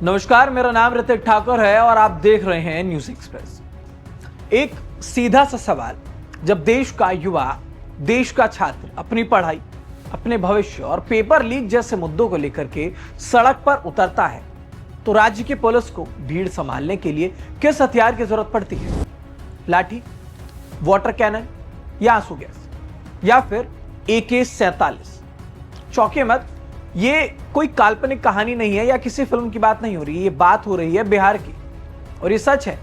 नमस्कार, मेरा नाम ऋतिक ठाकुर है और आप देख रहे हैं न्यूज एक्सप्रेस। एक सीधा सा सवाल, जब देश का युवा, देश का छात्र अपनी पढ़ाई, अपने भविष्य और पेपर लीक जैसे मुद्दों को लेकर के सड़क पर उतरता है, तो राज्य की पुलिस को भीड़ संभालने के लिए किस हथियार की जरूरत पड़ती है? लाठी, वाटर कैनन या आंसू गैस या फिर AK-47? चौंके मत, ये कोई काल्पनिक कहानी नहीं है या किसी फिल्म की बात नहीं हो रही है, ये बात हो रही है बिहार की और ये सच है।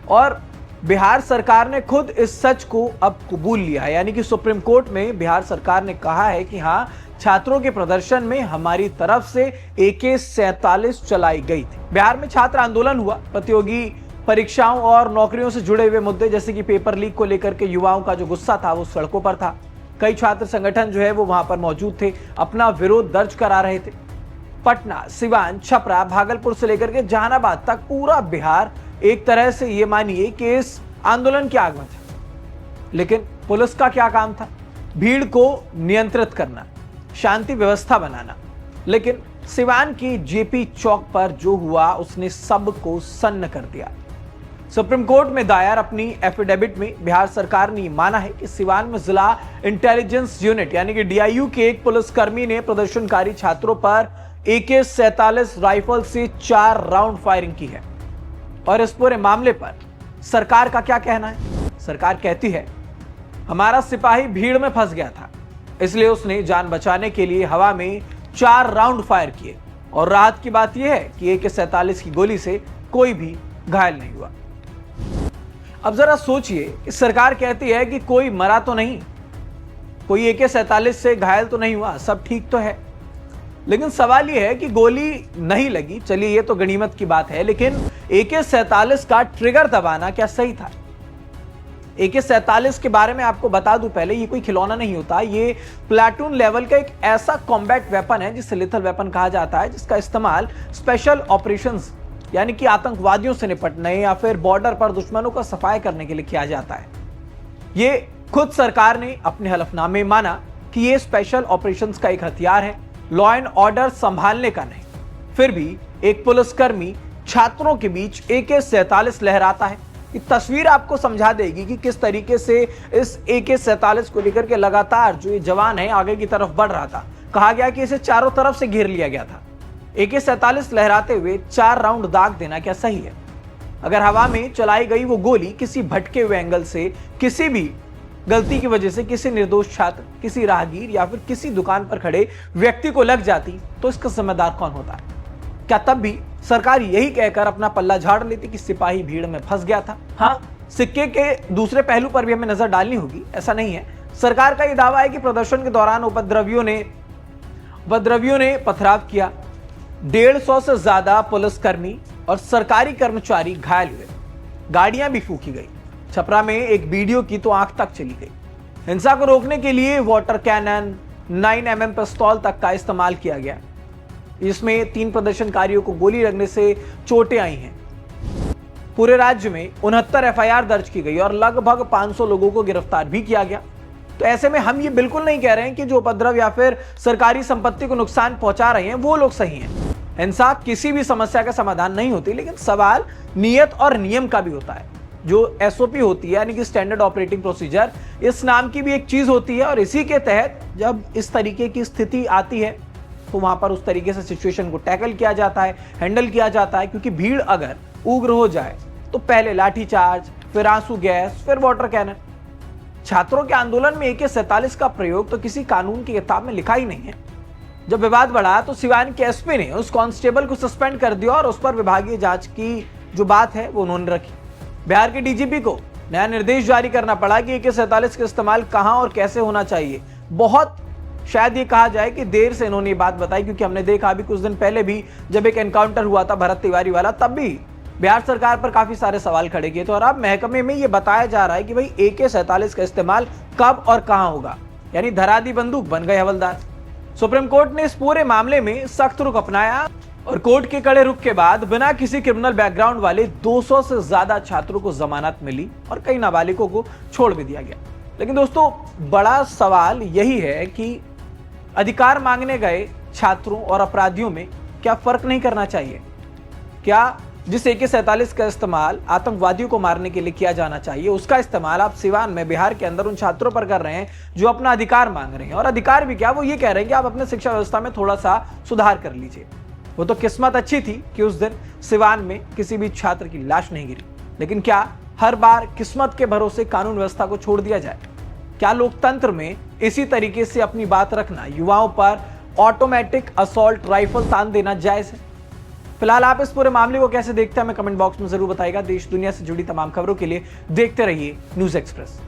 और बिहार सरकार ने खुद इस सच को अब कबूल लिया है, यानी कि सुप्रीम कोर्ट में बिहार सरकार ने कहा है कि हाँ, छात्रों के प्रदर्शन में हमारी तरफ से AK-47 चलाई गई थी। बिहार में छात्र आंदोलन हुआ, प्रतियोगी परीक्षाओं और नौकरियों से जुड़े हुए मुद्दे जैसे कि पेपर लीक को लेकर के युवाओं का जो गुस्सा था वो सड़कों पर था। कई छात्र संगठन जो है वो वहां पर मौजूद थे, अपना विरोध दर्ज करा रहे थे। पटना, सिवान, छपरा, भागलपुर से लेकर के जहानाबाद तक पूरा बिहार एक तरह से ये मानिए कि इस आंदोलन की आग में था। लेकिन पुलिस का क्या काम था? भीड़ को नियंत्रित करना, शांति व्यवस्था बनाना। लेकिन सिवान की JP चौक पर जो हुआ उसने सबको सन्न कर दिया। सुप्रीम कोर्ट में दायर अपनी एफिडेविट में बिहार सरकार ने माना है कि सिवान में जिला इंटेलिजेंस यूनिट यानी कि DIU के एक पुलिसकर्मी ने प्रदर्शनकारी छात्रों पर AK-47 राइफल से 4 राउंड फायरिंग की है। और इस पूरे मामले पर सरकार का क्या कहना है? सरकार कहती है, हमारा सिपाही भीड़ में फंस गया था, इसलिए उसने जान बचाने के लिए हवा में 4 राउंड फायर किए। और राहत की बात यह है कि AK-47 की गोली से कोई भी घायल नहीं हुआ। अब जरा सोचिए, सरकार कहती है कि कोई मरा तो नहीं, कोई AK-47 से घायल तो नहीं हुआ, सब ठीक तो है। लेकिन सवाल यह है कि गोली नहीं लगी, चलिए ये तो गनीमत की बात है, लेकिन AK-47 का ट्रिगर दबाना क्या सही था? AK-47 के बारे में आपको बता दूं पहले, ये कोई खिलौना नहीं होता, ये प्लाटून लेवल का एक ऐसा कॉम्बैट वेपन है जिसे लिथल वेपन कहा जाता है, जिसका इस्तेमाल स्पेशल ऑपरेशंस यानी कि आतंकवादियों से निपटने या फिर बॉर्डर पर दुश्मनों का सफाया करने के लिए किया जाता है। ये खुद सरकार ने अपने हलफनामे में माना कि ये स्पेशल ऑपरेशंस का एक हथियार है, लॉ एंड ऑर्डर संभालने का नहीं। फिर भी एक पुलिसकर्मी छात्रों के बीच AK-47 लहराता है। ये तस्वीर आपको समझा देगी कि किस तरीके से इस AK-47 को लेकर के लगातार जो ये जवान है आगे की तरफ बढ़ रहा था। कहा गया कि इसे चारों तरफ से घेर लिया गया था। AK-47 लहराते हुए 4 राउंड दाग देना क्या सही है? अगर हवा में चलाई गई वो गोली किसी भटके हुए एंगल से, किसी भी गलती की वजह से किसी निर्दोष छात्र, किसी राहगीर या फिर किसी दुकान पर खड़े व्यक्ति को लग जाती, तो इसका जिम्मेदार कौन होता? क्या तब भी सरकार यही कहकर अपना पल्ला झाड़ लेती कि सिपाही भीड़ में फंस गया था? हाँ, सिक्के के दूसरे पहलू पर भी हमें नजर डालनी होगी। ऐसा नहीं है। सरकार का यह दावा है कि प्रदर्शन के दौरान उपद्रवियों ने पथराव किया, 150 से ज्यादा पुलिसकर्मी और सरकारी कर्मचारी घायल हुए, गाड़ियां भी फूकी गई। छपरा में एक वीडियो की तो आंख तक चली गई। हिंसा को रोकने के लिए वाटर कैनन, 9mm पिस्तौल तक का इस्तेमाल किया गया। इसमें 3 प्रदर्शनकारियों को गोली लगने से चोटें आई हैं। पूरे राज्य में 69 FIR दर्ज की गई और लगभग 500 लोगों को गिरफ्तार भी किया गया। तो ऐसे में हम ये बिल्कुल नहीं कह रहे हैं कि जो उपद्रव या फिर सरकारी संपत्ति को नुकसान पहुंचा रहे हैं वो लोग सही हैं। हिंसा किसी भी समस्या का समाधान नहीं होती, लेकिन सवाल नियत और नियम का भी होता है। जो SOP होती है यानी कि स्टैंडर्ड ऑपरेटिंग प्रोसीजर, इस नाम की भी एक चीज होती है और इसी के तहत जब इस तरीके की स्थिति आती है तो वहां पर उस तरीके से सिचुएशन को टैकल किया जाता है, हैंडल किया जाता है। क्योंकि भीड़ अगर उग्र हो जाए तो पहले लाठीचार्ज, फिर आंसू गैस, फिर वाटर कैनन। छात्रों के आंदोलन में AK-47 का प्रयोग तो किसी कानून की किताब में लिखा ही नहीं है। जब विवाद बढ़ा तो सिवान के SP ने उस कांस्टेबल को सस्पेंड कर दिया और उस पर विभागीय जांच की जो बात है वो उन्होंने रखी। बिहार के DGP को नया निर्देश जारी करना पड़ा कि AK-47 का इस्तेमाल कहां और कैसे होना चाहिए। बहुत शायद ये कहा जाए कि देर से इन्होंने ये बात बताई, क्योंकि हमने देखा अभी कुछ दिन पहले भी जब एक एनकाउंटर हुआ था भरत तिवारी वाला, तब भी बिहार सरकार पर काफी सारे सवाल खड़े किए थे। और अब महकमे में ये बताया जा रहा है कि भाई AK-47 का इस्तेमाल कब और कहां होगा, यानी धरादी बंदूक बन गए हवलदार। सुप्रीम कोर्ट ने इस पूरे मामले में सख्त रुख अपनाया और कोर्ट के कड़े रुख के बाद बिना किसी क्रिमिनल बैकग्राउंड वाले 200 से ज्यादा छात्रों को जमानत मिली और कई नाबालिगों को छोड़ भी दिया गया। लेकिन दोस्तों, बड़ा सवाल यही है कि अधिकार मांगने गए छात्रों और अपराधियों में क्या फर्क नहीं करना चाहिए? क्या जिस AK-47 का इस्तेमाल आतंकवादियों को मारने के लिए किया जाना चाहिए, उसका इस्तेमाल आप सिवान में बिहार के अंदर उन छात्रों पर कर रहे हैं जो अपना अधिकार मांग रहे हैं। और अधिकार भी क्या, वो ये कह रहे हैं कि आप अपने शिक्षा व्यवस्था में थोड़ा सा सुधार कर लीजिए। वो तो किस्मत अच्छी थी कि उस दिन सिवान में किसी भी छात्र की लाश नहीं गिरी, लेकिन क्या हर बार किस्मत के भरोसे कानून व्यवस्था को छोड़ दिया जाए? क्या लोकतंत्र में इसी तरीके से अपनी बात रखना, युवाओं पर ऑटोमेटिक असॉल्ट राइफल तान देना जायज है? फिलहाल आप इस पूरे मामले को कैसे देखते हैं, हमें कमेंट बॉक्स में जरूर बताइएगा। देश दुनिया से जुड़ी तमाम खबरों के लिए देखते रहिए न्यूज़ एक्सप्रेस।